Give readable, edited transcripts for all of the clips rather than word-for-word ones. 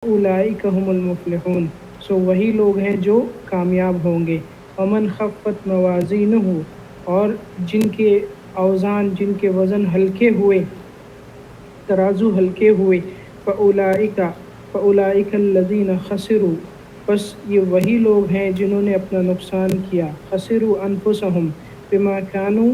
اولئک هم المفلحون، سو وہی لوگ ہیں جو کامیاب ہوں گے۔ ومن خفت موازینہ، اور جن کے اوزان، جن کے وزن ہلکے ہوئے، ترازو ہلکے ہوئے، فاولئک الذین خسروا، بس یہ وہی لوگ ہیں جنہوں نے اپنا نقصان کیا، خسروا انفسہم بما کانوا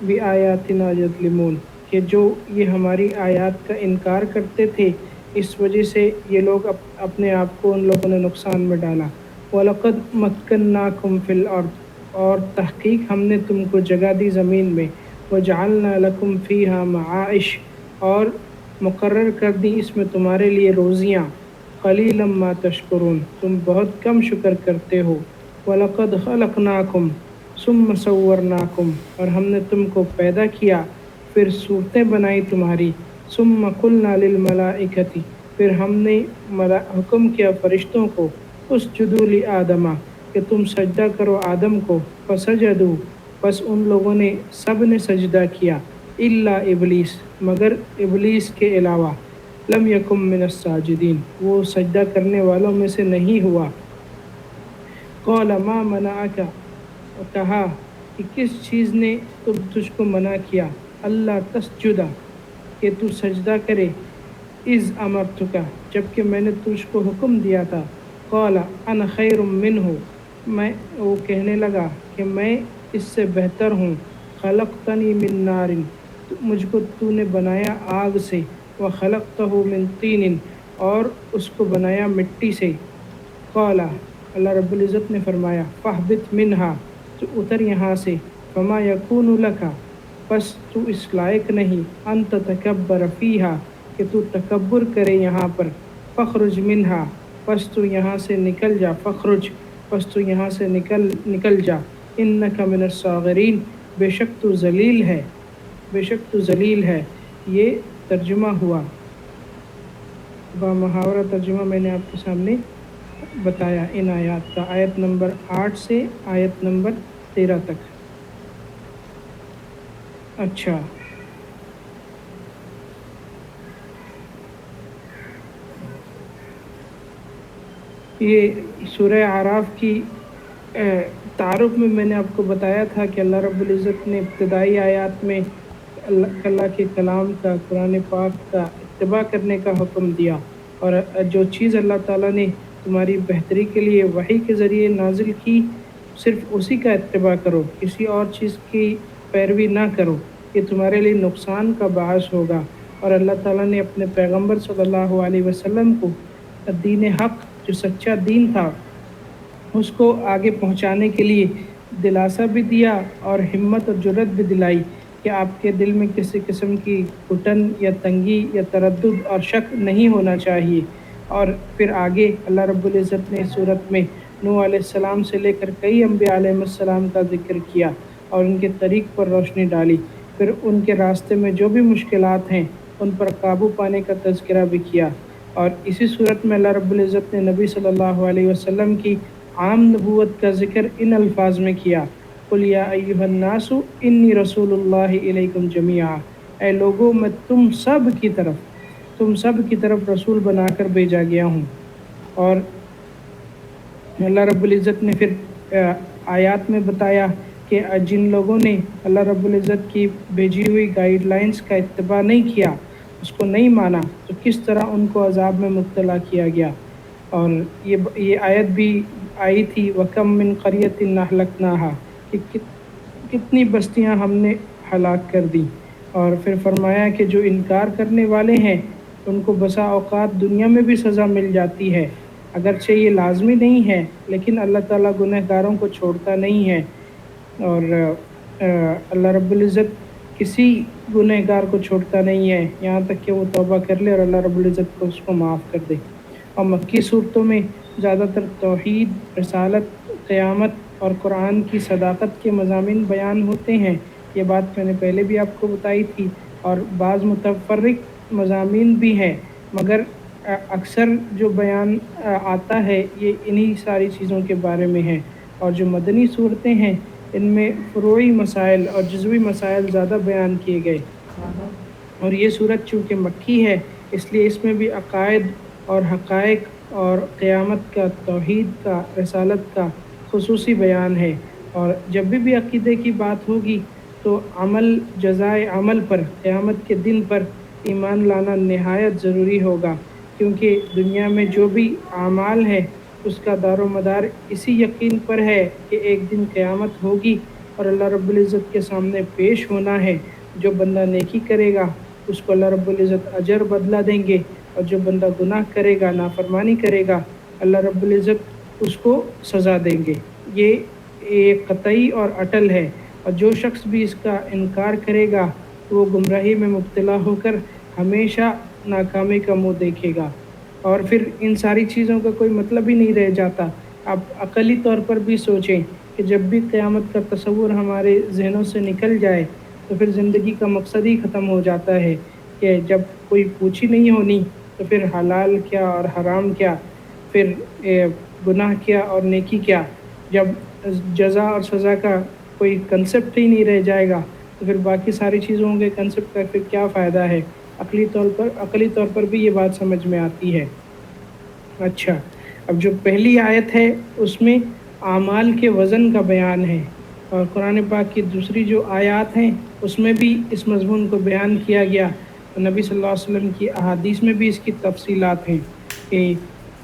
بآیاتنا یظلمون، کہ جو یہ ہماری آیات کا انکار کرتے تھے، اس وجہ سے یہ لوگ اپنے آپ کو ان لوگوں نے نقصان میں ڈالا۔ وَلَقَدْ مَكَّنَّاكُمْ فِي الْأَرْضِ، اور تحقیق ہم نے تم کو جگہ دی زمین میں، وَجَعَلْنَا لَكُمْ فِيهَا مَعَائِشَ، اور مقرر کر دی اس میں تمہارے لیے روزیاں، قَلِيلًا مَا تَشْكُرُونَ، تم بہت کم شکر کرتے ہو۔ وَلَقَدْ خَلَقْنَاكُمْ ثُمَّ صَوَّرْنَاكُمْ، اور ہم نے تم کو پیدا کیا، پھر صورتیں بنائی تمہاری، ثُمَّ قُلْنَا لِلْمَلَائِكَةِ، پھر ہم نے حکم کیا فرشتوں کو، اسجدوا لآدم، کہ تم سجدہ کرو آدم کو، فسجدوا، بس ان لوگوں نے سب نے سجدہ کیا، الا ابلیس، مگر ابلیس کے علاوہ، لم یکن من الساجدین، وہ سجدہ کرنے والوں میں سے نہیں ہوا۔ قال ما منعک، کہا کہ کس چیز نے تجھ کو منع کیا، اللہ تسجد، کہ تو سجدہ کرے، اذ امرتک، جبکہ میں نے تجھ کو حکم دیا تھا۔ قال انا خیر منہ، وہ کہنے لگا کہ میں اس سے بہتر ہوں، خلقتنی من نار، مجھ کو تو نے بنایا آگ سے، وخلقتہ من طین، اور اس کو بنایا مٹی سے۔ قال، اللہ رب العزت نے فرمایا، فاہبط منہا، تو اتر یہاں سے، فما یکون لک، پس تو اس لائق نہیں، ان تتکبر فیہا، کہ تو تکبر کرے یہاں پر، فخرج منہا، پس تو یہاں سے نکل جا، فخرج، پس تو یہاں سے نکل جا، انک من الصاغرین، بے شک تو ذلیل ہے، بے شک تو ذلیل ہے۔ یہ ترجمہ ہوا، بامحاورہ ترجمہ میں نے آپ کے سامنے بتایا ان آیات کا، آیت نمبر 8 سے آیت نمبر 13 تک۔ اچھا، یہ سورہ اعراف کی تعارف میں نے آپ کو بتایا تھا کہ اللہ رب العزت نے ابتدائی آیات میں اللہ کے کلام کا، قرآن پاک کا اتباع کرنے کا حکم دیا، اور جو چیز اللہ تعالیٰ نے تمہاری بہتری کے لیے وحی کے ذریعے نازل کی، صرف اسی کا اتباع کرو، کسی اور چیز کی پیروی نہ کرو، یہ تمہارے لیے نقصان کا باعث ہوگا۔ اور اللہ تعالیٰ نے اپنے پیغمبر صلی اللہ علیہ وسلم کو دین حق، جو سچا دین تھا، اس کو آگے پہنچانے کے لیے دلاسا بھی دیا اور ہمت اور جرت بھی دلائی کہ آپ کے دل میں کسی قسم کی گھٹن یا تنگی یا تردد اور شک نہیں ہونا چاہیے۔ اور پھر آگے اللہ رب العزت نے صورت میں نوح علیہ السلام سے لے کر کئی انبیاء علیہ السلام کا ذکر کیا اور ان کے طریق پر روشنی ڈالی، پھر ان کے راستے میں جو بھی مشکلات ہیں ان پر قابو پانے کا تذکرہ بھی کیا۔ اور اسی صورت میں اللہ رب العزت نے نبی صلی اللہ علیہ وسلم کی عام نبوت کا ذکر ان الفاظ میں کیا، قُلْ يَا أَيُّهَا النَّاسُ إِنِّي رَسُولُ اللَّهِ إِلَيْكُمْ جَمِيعًا، اے لوگو میں تم سب کی طرف رسول بنا کر بھیجا گیا ہوں۔ اور اللہ رب العزت نے پھر آیات میں بتایا کہ جن لوگوں نے اللہ رب العزت کی بھیجی ہوئی گائیڈ لائنز کا اتباع نہیں کیا، اس کو نہیں مانا، تو کس طرح ان کو عذاب میں مبتلا کیا گیا۔ اور یہ آیت بھی آئی تھی، وَكَم مِّن قَرْيَةٍ أَهْلَكْنَاهَا، کہ کتنی بستیاں ہم نے ہلاک کر دی۔ اور پھر فرمایا کہ جو انکار کرنے والے ہیں ان کو بسا اوقات دنیا میں بھی سزا مل جاتی ہے، اگرچہ یہ لازمی نہیں ہے، لیکن اللہ تعالیٰ گنہگاروں کو چھوڑتا نہیں ہے، اور اللہ رب العزت کسی گنہگار کو چھوڑتا نہیں ہے یہاں تک کہ وہ توبہ کر لے اور اللہ رب العزت کو اس کو معاف کر دے۔ اور مکی صورتوں میں زیادہ تر توحید، رسالت، قیامت اور قرآن کی صداقت کے مضامین بیان ہوتے ہیں، یہ بات میں نے پہلے بھی آپ کو بتائی تھی، اور بعض متفرق مضامین بھی ہیں، مگر اکثر جو بیان آتا ہے یہ انہی ساری چیزوں کے بارے میں ہے۔ اور جو مدنی صورتیں ہیں ان میں فروعی مسائل اور جزوی مسائل زیادہ بیان کیے گئے، اور یہ صورت چونکہ مکی ہے اس لیے اس میں بھی عقائد اور حقائق اور قیامت کا، توحید کا، رسالت کا خصوصی بیان ہے۔ اور جب بھی عقیدے کی بات ہوگی تو عمل، جزائے عمل پر، قیامت کے دن پر ایمان لانا نہایت ضروری ہوگا، کیونکہ دنیا میں جو بھی اعمال ہے اس کا دار و مدار اسی یقین پر ہے کہ ایک دن قیامت ہوگی اور اللہ رب العزت کے سامنے پیش ہونا ہے۔ جو بندہ نیکی کرے گا اس کو اللہ رب العزت اجر بدلہ دیں گے، اور جو بندہ گناہ کرے گا، نافرمانی کرے گا، اللہ رب العزت اس کو سزا دیں گے۔ یہ ایک قطعی اور اٹل ہے، اور جو شخص بھی اس کا انکار کرے گا وہ گمراہی میں مبتلا ہو کر ہمیشہ ناکامی کا منہ دیکھے گا، اور پھر ان ساری چیزوں کا کوئی مطلب ہی نہیں رہ جاتا۔ آپ عقلی طور پر بھی سوچیں کہ جب بھی قیامت کا تصور ہمارے ذہنوں سے نکل جائے تو پھر زندگی کا مقصد ہی ختم ہو جاتا ہے، کہ جب کوئی پوچھ ہی نہیں ہونی تو پھر حلال کیا اور حرام کیا، پھر گناہ کیا اور نیکی کیا۔ جب جزا اور سزا کا کوئی کنسپٹ ہی نہیں رہ جائے گا تو پھر باقی ساری چیزوں کے کنسپٹ کا پھر کیا فائدہ ہے؟ عقلی طور پر بھی یہ بات سمجھ میں آتی ہے۔ اچھا، اب جو پہلی آیت ہے اس میں اعمال کے وزن کا بیان ہے، اور قرآن پاک کی دوسری جو آیات ہیں اس میں بھی اس مضمون کو بیان کیا گیا، اور نبی صلی اللہ علیہ وسلم کی احادیث میں بھی اس کی تفصیلات ہیں کہ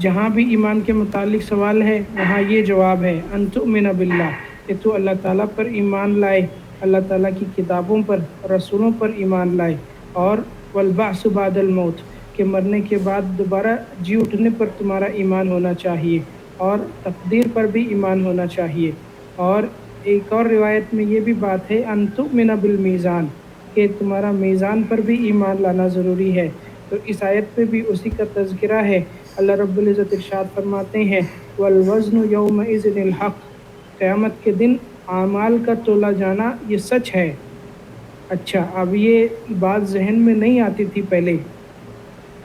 جہاں بھی ایمان کے متعلق سوال ہے وہاں یہ جواب ہے، ان تؤمن باللہ، کہ تو اللہ تعالیٰ پر ایمان لائے، اللہ تعالیٰ کی کتابوں پر اور رسولوں پر ایمان لائے، اور والبعث بعد الموت، کہ مرنے کے بعد دوبارہ جی اٹھنے پر تمہارا ایمان ہونا چاہیے، اور تقدیر پر بھی ایمان ہونا چاہیے۔ اور ایک اور روایت میں یہ بھی بات ہے، ان تؤمن بالمیزان، کہ تمہارا میزان پر بھی ایمان لانا ضروری ہے۔ تو اس آیت میں بھی اسی کا تذکرہ ہے۔ اللہ رب العزت ارشاد فرماتے ہیں، والوزن یومئذ الحق، قیامت کے دن اعمال کا تولا جانا یہ سچ ہے۔ اچھا، اب یہ بات ذہن میں نہیں آتی تھی پہلے۔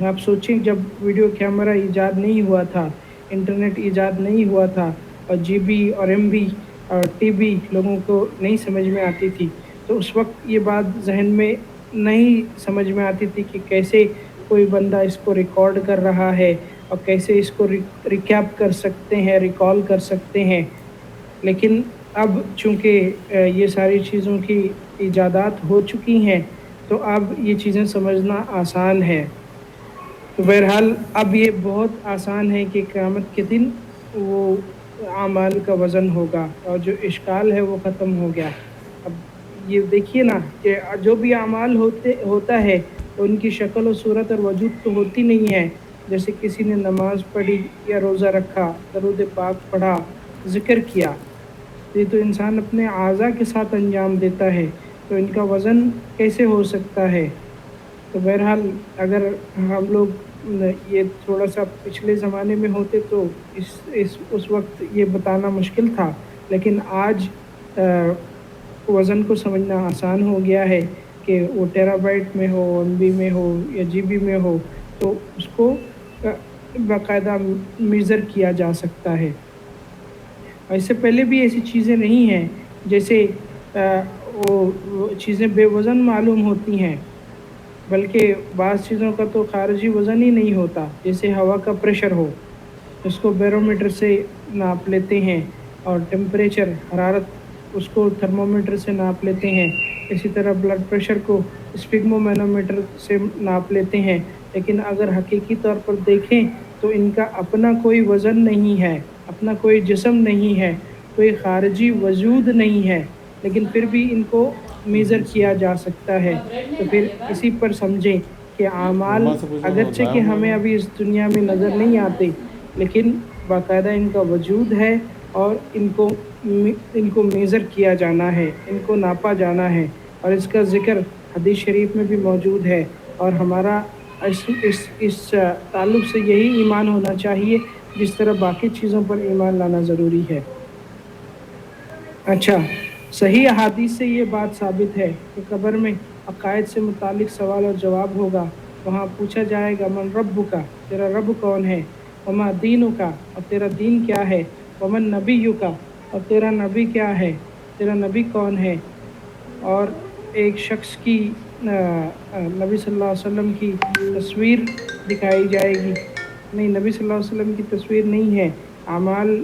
آپ سوچیں جب ویڈیو کیمرہ ایجاد نہیں ہوا تھا، انٹرنیٹ ایجاد نہیں ہوا تھا، اور جی بی اور ایم بی اور ٹی بی لوگوں کو نہیں سمجھ میں آتی تھی، تو اس وقت یہ بات ذہن میں نہیں سمجھ میں آتی تھی کہ کیسے کوئی بندہ اس کو ریکارڈ کر رہا ہے اور کیسے اس کو ریکیپ کر سکتے ہیں، ریکال کر سکتے ہیں۔ لیکن اب چونکہ یہ ساری چیزوں کی ایجادات ہو چکی ہیں تو اب یہ چیزیں سمجھنا آسان ہے۔ تو بہرحال اب یہ بہت آسان ہے کہ قیامت کے دن وہ اعمال کا وزن ہوگا، اور جو اشکال ہے وہ ختم ہو گیا۔ اب یہ دیکھیے نا کہ جو بھی اعمال ہوتا ہے تو ان کی شکل و صورت اور وجود تو ہوتی نہیں ہے، جیسے کسی نے نماز پڑھی یا روزہ رکھا، درود پاک پڑھا، ذکر کیا، یہ تو انسان اپنے اعضاء کے ساتھ انجام دیتا ہے، تو ان کا وزن کیسے ہو سکتا ہے؟ تو بہرحال اگر ہم لوگ یہ تھوڑا سا پچھلے زمانے میں ہوتے تو اس وقت یہ بتانا مشکل تھا، لیکن آج وزن کو سمجھنا آسان ہو گیا ہے کہ وہ ٹیرا بائٹ میں ہو، ایم بی میں ہو یا جی بی میں ہو، تو اس کو باقاعدہ میزر کیا جا سکتا ہے۔ اس سے پہلے بھی ایسی چیزیں نہیں ہیں، جیسے وہ چیزیں بے وزن معلوم ہوتی ہیں، بلکہ بعض چیزوں کا تو خارجی وزن ہی نہیں ہوتا، جیسے ہوا کا پریشر ہو، اس کو بیرومیٹر سے ناپ لیتے ہیں، اور ٹیمپریچر، حرارت، اس کو تھرمومیٹر سے ناپ لیتے ہیں۔ اسی طرح بلڈ پریشر کو اسفگمو مینومیٹر سے ناپ لیتے ہیں، لیکن اگر حقیقی طور پر دیکھیں تو ان کا اپنا کوئی وزن نہیں ہے، اپنا کوئی جسم نہیں ہے، کوئی خارجی وجود نہیں ہے، لیکن پھر بھی ان کو میزر کیا جا سکتا ہے۔ تو پھر اسی پر سمجھیں کہ اعمال اگرچہ کہ ہمیں ابھی اس دنیا میں نظر نہیں آتے، لیکن باقاعدہ ان کا وجود ہے، اور ان کو میزر کیا جانا ہے، ان کو ناپا جانا ہے، اور اس کا ذکر حدیث شریف میں بھی موجود ہے، اور ہمارا اس تعلق سے یہی ایمان ہونا چاہیے جس طرح باقی چیزوں پر ایمان لانا ضروری ہے۔ اچھا، صحیح احادیث سے یہ بات ثابت ہے کہ قبر میں عقائد سے متعلق سوال اور جواب ہوگا۔ وہاں پوچھا جائے گا، من ربک، تیرا رب کون ہے، وما دینک، اور تیرا دین کیا ہے، ومن نبیک، اور تیرا نبی کیا ہے، تیرا نبی کون ہے۔ اور ایک شخص کی نبی صلی اللہ علیہ وسلم کی تصویر دکھائی جائے گی، نہیں، نبی صلی اللہ علیہ وسلم کی تصویر نہیں ہے اعمال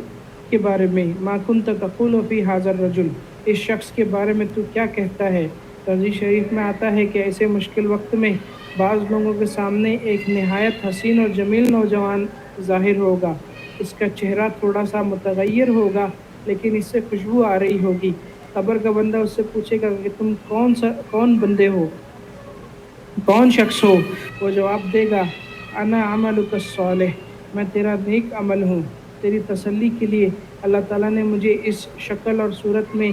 کے بارے میں۔ ما کنت تقول فی ھذا الرجل، اس شخص کے بارے میں تو کیا کہتا ہے؟ تو حدیث شریف میں آتا ہے کہ ایسے مشکل وقت میں بعض لوگوں کے سامنے ایک نہایت حسین اور جمیل نوجوان ظاہر ہوگا۔ اس کا چہرہ تھوڑا سا متغیر ہوگا لیکن اس سے خوشبو آ رہی ہوگی۔ قبر کا بندہ اس سے پوچھے گا کہ تم کون بندے ہو، کون شخص ہو؟ وہ جواب دے گا انا عملک الصالح، میں تیرا نیک عمل ہوں۔ تیری تسلی کے لیے اللہ تعالیٰ نے مجھے اس شکل اور صورت میں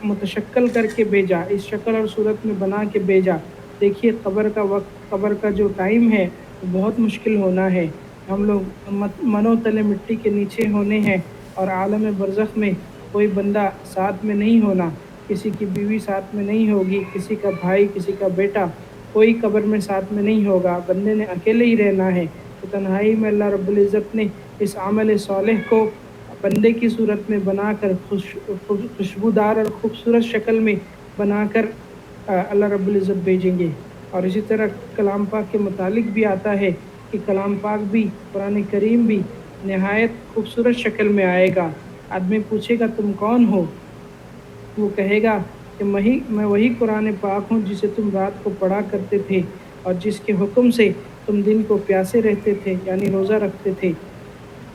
متشکل کر کے بھیجا، اس شکل اور صورت میں بنا کے بھیجا۔ دیکھیے قبر کا وقت، قبر کا جو ٹائم ہے وہ بہت مشکل ہونا ہے۔ ہم لوگ منو تلے مٹی کے نیچے ہونے ہیں اور عالم برزخ میں کوئی بندہ ساتھ میں نہیں ہونا، کسی کی بیوی ساتھ میں نہیں ہوگی، کسی کا بھائی، کسی کا بیٹا، کوئی قبر میں ساتھ میں نہیں ہوگا، بندے نے اکیلے ہی رہنا ہے۔ تو تنہائی میں اللہ رب العزت نے اس عمل صالح کو بندے کی صورت میں بنا کر خوشبودار اور خوبصورت شکل میں بنا کر اللہ رب العزت بھیجیں گے۔ اور اسی طرح کلام پاک کے متعلق بھی آتا ہے کہ کلام پاک بھی، قرآن کریم بھی نہایت خوبصورت شکل میں آئے گا۔ آدمی پوچھے گا تم کون ہو؟ وہ کہے گا کہ میں وہی قرآن پاک ہوں جسے تم رات کو پڑھا کرتے تھے اور جس کے حکم سے تم دن کو پیاسے رہتے تھے، یعنی روزہ رکھتے تھے۔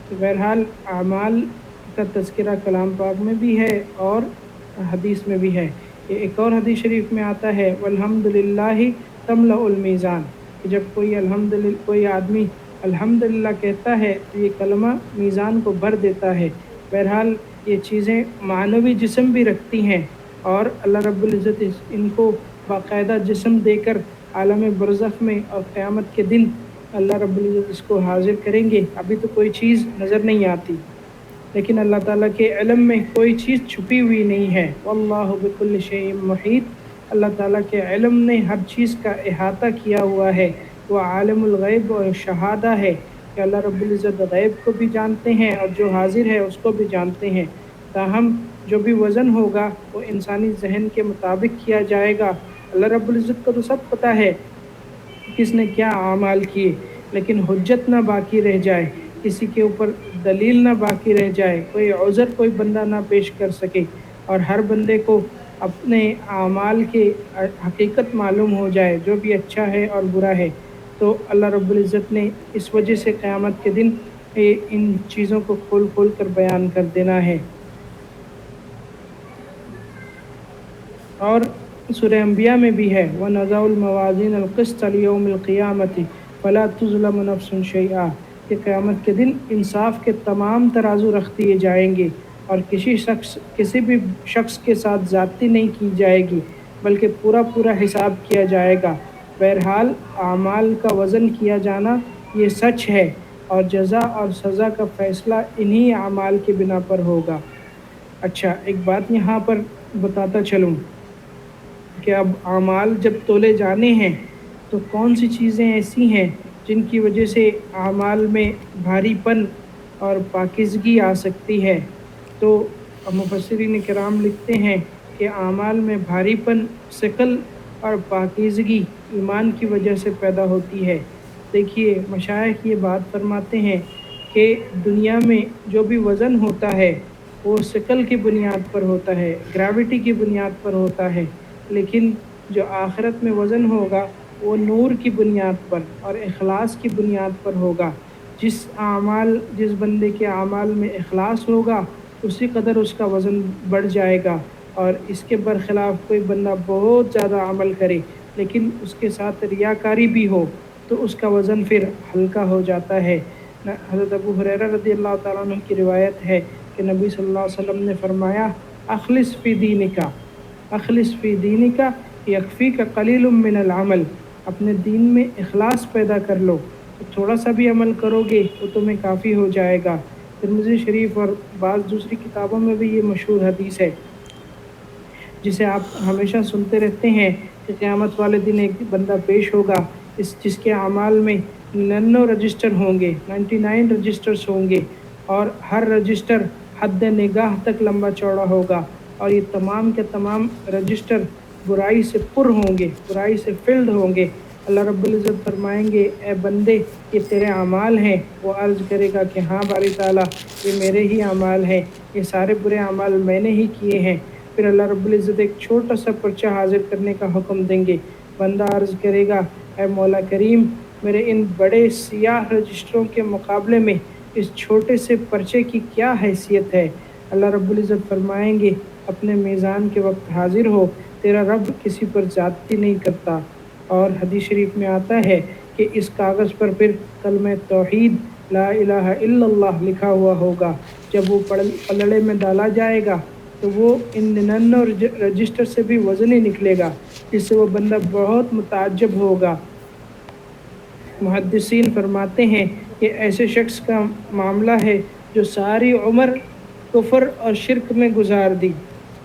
تو بہرحال اعمال کا تذکرہ کلام پاک میں بھی ہے اور حدیث میں بھی ہے۔ یہ ایک اور حدیث شریف میں آتا ہے والحمدللہ تملأ المیزان، کہ جب کوئی آدمی الحمدللہ کہتا ہے تو یہ کلمہ میزان کو بھر دیتا ہے۔ بہرحال یہ چیزیں معنوی جسم بھی رکھتی ہیں اور اللہ رب العزت ان کو باقاعدہ جسم دے کر عالم برزخ میں اور قیامت کے دن اللہ رب العزت اس کو حاضر کریں گے۔ ابھی تو کوئی چیز نظر نہیں آتی، لیکن اللہ تعالیٰ کے علم میں کوئی چیز چھپی ہوئی نہیں ہے۔ واللہ بکل شیء محیط، اللہ تعالیٰ کے علم نے ہر چیز کا احاطہ کیا ہوا ہے۔ وہ عالم الغیب و شہادہ ہے کہ اللہ رب العزت غیب کو بھی جانتے ہیں اور جو حاضر ہے اس کو بھی جانتے ہیں۔ تاہم جو بھی وزن ہوگا وہ انسانی ذہن کے مطابق کیا جائے گا۔ اللہ رب العزت کو تو سب پتہ ہے کس نے کیا اعمال کیے، لیکن حجت نہ باقی رہ جائے، کسی کے اوپر دلیل نہ باقی رہ جائے، کوئی عذر کوئی بندہ نہ پیش کر سکے اور ہر بندے کو اپنے اعمال کی حقیقت معلوم ہو جائے، جو بھی اچھا ہے اور برا ہے۔ تو اللہ رب العزت نے اس وجہ سے قیامت کے دن ان چیزوں کو کھول کھول کر بیان کر دینا ہے۔ اور سورہ انبیاء میں بھی ہے وَنَضَعُ الْمَوَازِينَ الْقِسْطَ لِيَوْمِ الْقِيَامَةِ فَلَا تُظْلَمُ نَفْسٌ شَيْئًا، کہ قیامت کے دن انصاف کے تمام ترازو رکھ دیے جائیں گے اور کسی بھی شخص کے ساتھ زیادتی نہیں کی جائے گی، بلکہ پورا حساب کیا جائے گا۔ بہرحال اعمال کا وزن کیا جانا یہ سچ ہے اور جزا اور سزا کا فیصلہ انہی اعمال کی بنا پر ہوگا۔ اچھا، ایک بات یہاں پر بتاتا چلوں کہ اب اعمال جب تولے جانے ہیں تو کون سی چیزیں ایسی ہیں جن کی وجہ سے اعمال میں بھاری پن اور پاکیزگی آ سکتی ہے؟ تو مفسرین کرام لکھتے ہیں کہ اعمال میں بھاری پن، ثقل اور پاکیزگی ایمان کی وجہ سے پیدا ہوتی ہے۔ دیکھیے مشائخ یہ بات فرماتے ہیں کہ دنیا میں جو بھی وزن ہوتا ہے وہ ثقل کی بنیاد پر ہوتا ہے، گریوٹی کی بنیاد پر ہوتا ہے، لیکن جو آخرت میں وزن ہوگا وہ نور کی بنیاد پر اور اخلاص کی بنیاد پر ہوگا۔ جس بندے کے اعمال میں اخلاص ہوگا اسی قدر اس کا وزن بڑھ جائے گا، اور اس کے برخلاف کوئی بندہ بہت زیادہ عمل کرے لیکن اس کے ساتھ ریاکاری بھی ہو تو اس کا وزن پھر ہلکا ہو جاتا ہے۔ حضرت ابو ہریرہ رضی اللہ تعالیٰ عنہ کی روایت ہے کہ نبی صلی اللہ علیہ وسلم نے فرمایا اخلص فی دینک یکفیک قلیل من العمل، اپنے دین میں اخلاص پیدا کر لو تو تھوڑا سا بھی عمل کرو گے وہ تمہیں کافی ہو جائے گا۔ ترمذی شریف اور بعض دوسری کتابوں میں بھی یہ مشہور حدیث ہے جسے آپ ہمیشہ سنتے رہتے ہیں کہ قیامت والے دن ایک بندہ پیش ہوگا جس کے اعمال میں 99 رجسٹر ہوں گے، 99 رجسٹرز ہوں گے، اور ہر رجسٹر حد نگاہ تک لمبا چوڑا ہوگا، اور یہ تمام کے تمام رجسٹر برائی سے پر ہوں گے، برائی سے فلڈ ہوں گے۔ اللہ رب العزت فرمائیں گے اے بندے یہ تیرے اعمال ہیں، وہ عرض کرے گا کہ ہاں باری تعالیٰ یہ میرے ہی اعمال ہیں، یہ سارے برے اعمال میں نے ہی کیے ہیں۔ پھر اللہ رب العزت ایک چھوٹا سا پرچہ حاضر کرنے کا حکم دیں گے۔ بندہ عرض کرے گا اے مولا کریم میرے ان بڑے سیاہ رجسٹروں کے مقابلے میں اس چھوٹے سے پرچے کی کیا حیثیت ہے؟ اللہ رب العزت فرمائیں گے اپنے میزان کے وقت حاضر ہو، تیرا رب کسی پر زیادتی نہیں کرتا۔ اور حدیث شریف میں آتا ہے کہ اس کاغذ پر پھر کلمہ توحید لا الہ الا اللہ لکھا ہوا ہوگا۔ جب وہ پلڑے میں ڈالا جائے گا تو وہ ان 99 رجسٹر سے بھی وزنی نکلے گا، جس سے وہ بندہ بہت متعجب ہوگا۔ محدثین فرماتے ہیں کہ ایسے شخص کا معاملہ ہے جو ساری عمر کفر اور شرک میں گزار دی،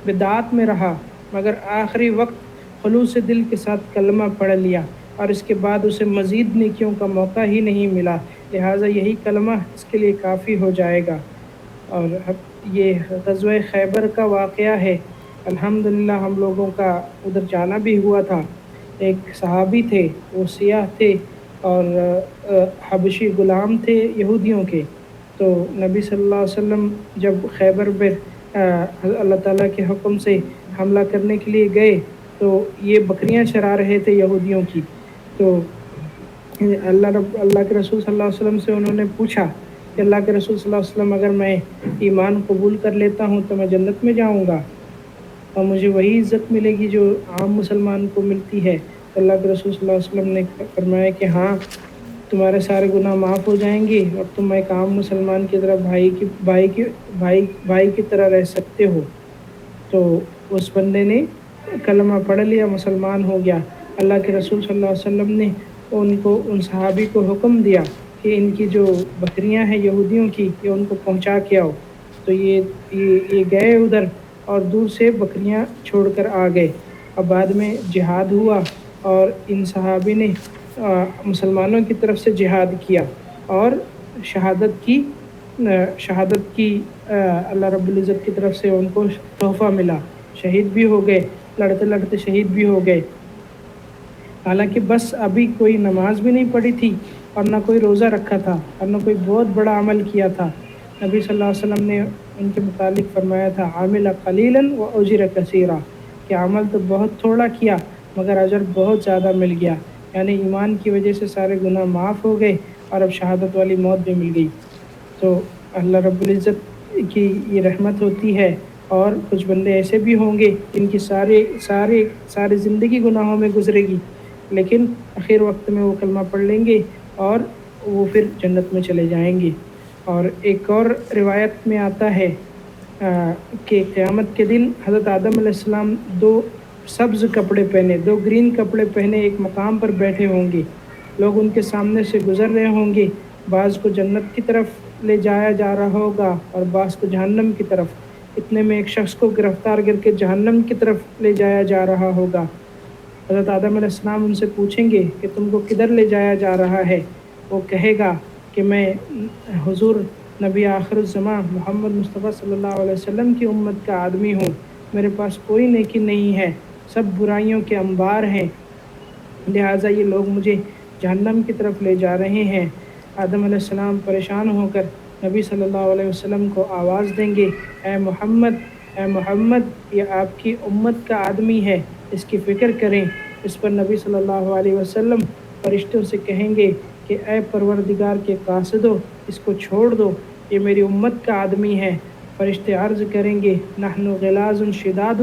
بدعات میں رہا، مگر آخری وقت خلوص دل کے ساتھ کلمہ پڑھ لیا اور اس کے بعد اسے مزید نیکیوں کا موقع ہی نہیں ملا، لہٰذا یہی کلمہ اس کے لیے کافی ہو جائے گا۔ اور یہ غزوہ خیبر کا واقعہ ہے۔ الحمدللہ ہم لوگوں کا ادھر جانا بھی ہوا تھا۔ ایک صحابی تھے، وہ سیاہ تھے اور حبشی غلام تھے یہودیوں کے۔ تو نبی صلی اللہ علیہ وسلم جب خیبر پر اللہ تعالیٰ کے حکم سے حملہ کرنے کے لیے گئے تو یہ بکریاں چرا رہے تھے یہودیوں کی۔ تو اللہ کے رسول صلی اللہ علیہ وسلم سے انہوں نے پوچھا کہ اللہ کے رسول صلی اللہ علیہ وسلم اگر میں ایمان قبول کر لیتا ہوں تو میں جنت میں جاؤں گا اور مجھے وہی عزت ملے گی جو عام مسلمان کو ملتی ہے؟ تو اللہ کے رسول صلی اللہ علیہ وسلم نے فرمایا کہ ہاں تمہارے سارے گناہ معاف ہو جائیں گے اور تم ایک عام مسلمان کی طرح بھائی کی طرح رہ سکتے ہو۔ تو اس بندے نے کلمہ پڑھ لیا، مسلمان ہو گیا۔ اللہ کے رسول صلی اللہ علیہ وسلم نے ان صحابی کو حکم دیا کہ ان کی جو بکریاں ہیں یہودیوں کی یہ ان کو پہنچا کے آؤ۔ تو یہ گئے ادھر اور دور سے بکریاں چھوڑ کر آ گئے۔ اب بعد میں جہاد ہوا اور ان صحابی نے مسلمانوں کی طرف سے جہاد کیا اور شہادت کی اللہ رب العزت کی طرف سے ان کو تحفہ ملا، شہید بھی ہو گئے، لڑتے لڑتے شہید بھی ہو گئے۔ حالانکہ بس ابھی کوئی نماز بھی نہیں پڑھی تھی اور نہ کوئی روزہ رکھا تھا اور نہ کوئی بہت بڑا عمل کیا تھا۔ نبی صلی اللہ علیہ وسلم نے ان کے متعلق فرمایا تھا عامل قلیلا و اجر کثیرا، کہ عمل تو بہت تھوڑا کیا مگر اجر بہت زیادہ مل گیا، یعنی ایمان کی وجہ سے سارے گناہ معاف ہو گئے اور اب شہادت والی موت بھی مل گئی۔ تو اللہ رب العزت کی یہ رحمت ہوتی ہے۔ اور کچھ بندے ایسے بھی ہوں گے جن کی ساری زندگی گناہوں میں گزرے گی، لیکن آخر وقت میں وہ کلمہ پڑھ لیں گے اور وہ پھر جنت میں چلے جائیں گے۔ اور ایک اور روایت میں آتا ہے کہ قیامت کے دن حضرت آدم علیہ السلام 2 سبز کپڑے پہنے، 2 گرین کپڑے پہنے ایک مقام پر بیٹھے ہوں گے، لوگ ان کے سامنے سے گزر رہے ہوں گے، بعض کو جنت کی طرف لے جایا جا رہا ہوگا اور بعض کو جہنم کی طرف۔ اتنے میں ایک شخص کو گرفتار کر کے جہنم کی طرف لے جایا جا رہا ہوگا۔ حضرت آدم علیہ السلام ان سے پوچھیں گے کہ تم کو کدھر لے جایا جا رہا ہے؟ وہ کہے گا کہ میں حضور نبی آخر الزماں محمد مصطفیٰ صلی اللہ علیہ وسلم کی امت کا آدمی ہوں، میرے پاس کوئی نیکی نہیں ہے، سب برائیوں کے انبار ہیں، لہٰذا یہ لوگ مجھے جہنم کی طرف لے جا رہے ہیں۔ آدم علیہ السلام پریشان ہو کر نبی صلی اللہ علیہ وسلم کو آواز دیں گے اے محمد یہ آپ کی امت کا آدمی ہے، اس کی فکر کریں۔ اس پر نبی صلی اللہ علیہ وسلم فرشتوں سے کہیں گے کہ اے پروردگار کے قاصدو اس کو چھوڑ دو، یہ میری امت کا آدمی ہے۔ فرشتے عرض کریں گے نحن غلاظ شداد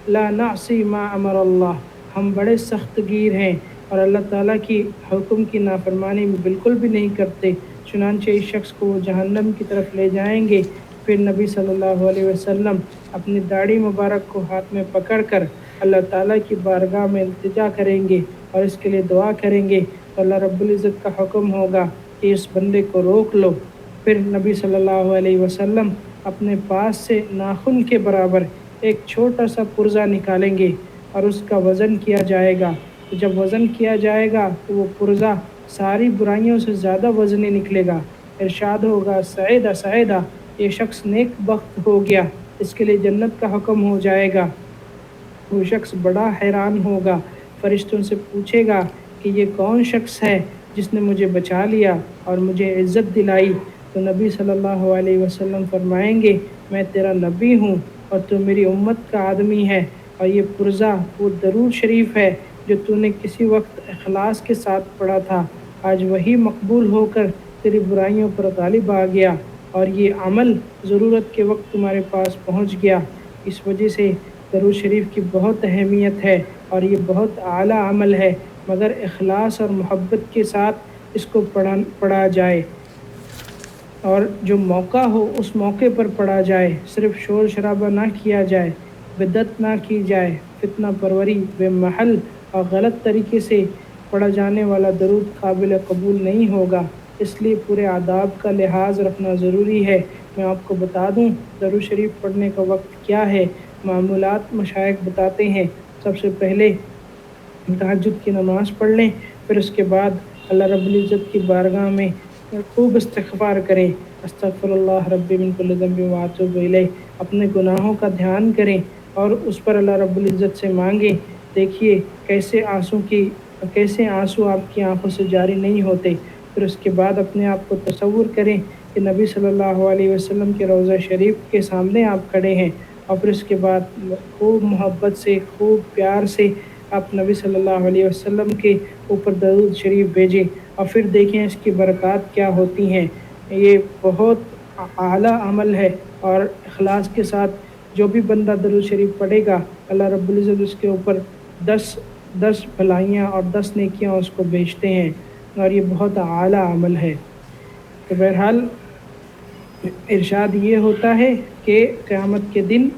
لا نعصی ما امر اللہ، ہم بڑے سخت گیر ہیں اور اللہ تعالیٰ کی حکم کی نافرمانی بالکل بھی نہیں کرتے۔ چنانچہ اس شخص کو وہ جہنم کی طرف لے جائیں گے۔ پھر نبی صلی اللہ علیہ وسلم اپنی داڑھی مبارک کو ہاتھ میں پکڑ کر اللہ تعالیٰ کی بارگاہ میں التجا کریں گے اور اس کے لیے دعا کریں گے، تو اللہ رب العزت کا حکم ہوگا کہ اس بندے کو روک لو۔ پھر نبی صلی اللہ علیہ وسلم اپنے پاس سے ناخن کے برابر ایک چھوٹا سا پرزہ نکالیں گے اور اس کا وزن کیا جائے گا۔ جب وزن کیا جائے گا تو وہ پرزہ ساری برائیوں سے زیادہ وزنی نکلے گا۔ ارشاد ہوگا سعیدہ سعیدہ، یہ شخص نیک بخت ہو گیا، اس کے لیے جنت کا حکم ہو جائے گا۔ وہ شخص بڑا حیران ہوگا، فرشتوں سے پوچھے گا کہ یہ کون شخص ہے جس نے مجھے بچا لیا اور مجھے عزت دلائی، تو نبی صلی اللہ علیہ وسلم فرمائیں گے میں تیرا نبی ہوں اور تو میری امت کا آدمی ہے، اور یہ پرزہ وہ درود شریف ہے جو تو نے کسی وقت اخلاص کے ساتھ پڑھا تھا، آج وہی مقبول ہو کر تیری برائیوں پر غالب آ گیا اور یہ عمل ضرورت کے وقت تمہارے پاس پہنچ گیا۔ اس وجہ سے درود شریف کی بہت اہمیت ہے اور یہ بہت اعلیٰ عمل ہے، مگر اخلاص اور محبت کے ساتھ اس کو پڑھا جائے اور جو موقع ہو اس موقع پر پڑھا جائے، صرف شور شرابہ نہ کیا جائے، بدعت نہ کی جائے، فتنہ پروری بے محل اور غلط طریقے سے پڑھا جانے والا درود قابل قبول نہیں ہوگا، اس لیے پورے آداب کا لحاظ رکھنا ضروری ہے۔ میں آپ کو بتا دوں درود شریف پڑھنے کا وقت کیا ہے۔ معمولات مشائخ بتاتے ہیں، سب سے پہلے تہجد کی نماز پڑھ لیں، پھر اس کے بعد اللہ رب العزت کی بارگاہ میں خوب استغفار کریں، استغفر اللہ ربی من کل ذنب واتوب الیہ، اپنے گناہوں کا دھیان کریں اور اس پر اللہ رب العزت سے مانگیں۔ دیکھیے کیسے آنسو آپ کی آنکھوں سے جاری نہیں ہوتے۔ پھر اس کے بعد اپنے آپ کو تصور کریں کہ نبی صلی اللہ علیہ وسلم کے روضہ شریف کے سامنے آپ کھڑے ہیں، اور پھر اس کے بعد خوب محبت سے خوب پیار سے آپ نبی صلی اللہ علیہ وسلم کے اوپر درود شریف بھیجیں اور پھر دیکھیں اس کی برکات کیا ہوتی ہیں۔ یہ بہت اعلیٰ عمل ہے اور اخلاص کے ساتھ جو بھی بندہ درود شریف پڑھے گا اللہ رب العزت اس کے اوپر 10 بھلائیاں اور 10 نیکیاں اس کو بھیجتے ہیں، اور یہ بہت اعلیٰ عمل ہے۔ تو بہرحال ارشاد یہ ہوتا ہے کہ قیامت کے دن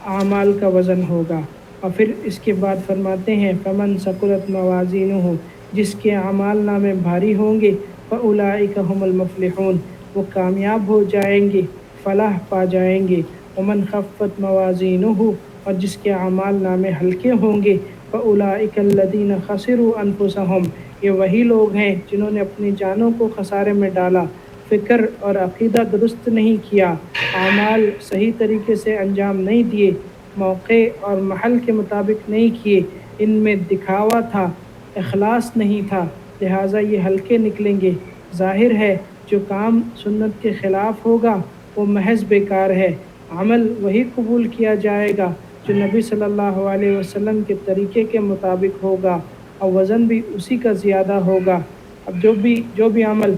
اعمال کا وزن ہوگا، اور پھر اس کے بعد فرماتے ہیں فمن ثقلت موازینہ، جس کے اعمال نامے بھاری ہوں گے، فاولئک ھم المفلحون، وہ کامیاب ہو جائیں گے، فلاح پا جائیں گے۔ ومن خفت موازینہ، اور جس کے اعمال نامے ہلکے ہوں گے، فاولئک الذین خسروا انفسہم، یہ وہی لوگ ہیں جنہوں نے اپنی جانوں کو خسارے میں ڈالا، فکر اور عقیدہ درست نہیں کیا، اعمال صحیح طریقے سے انجام نہیں دیے، موقع اور محل کے مطابق نہیں کیے، ان میں دکھاوا تھا، اخلاص نہیں تھا، لہٰذا یہ ہلکے نکلیں گے۔ ظاہر ہے جو کام سنت کے خلاف ہوگا وہ محض بیکار ہے، عمل وہی قبول کیا جائے گا جو نبی صلی اللہ علیہ وسلم کے طریقے کے مطابق ہوگا، اور وزن بھی اسی کا زیادہ ہوگا۔ اب جو بھی عمل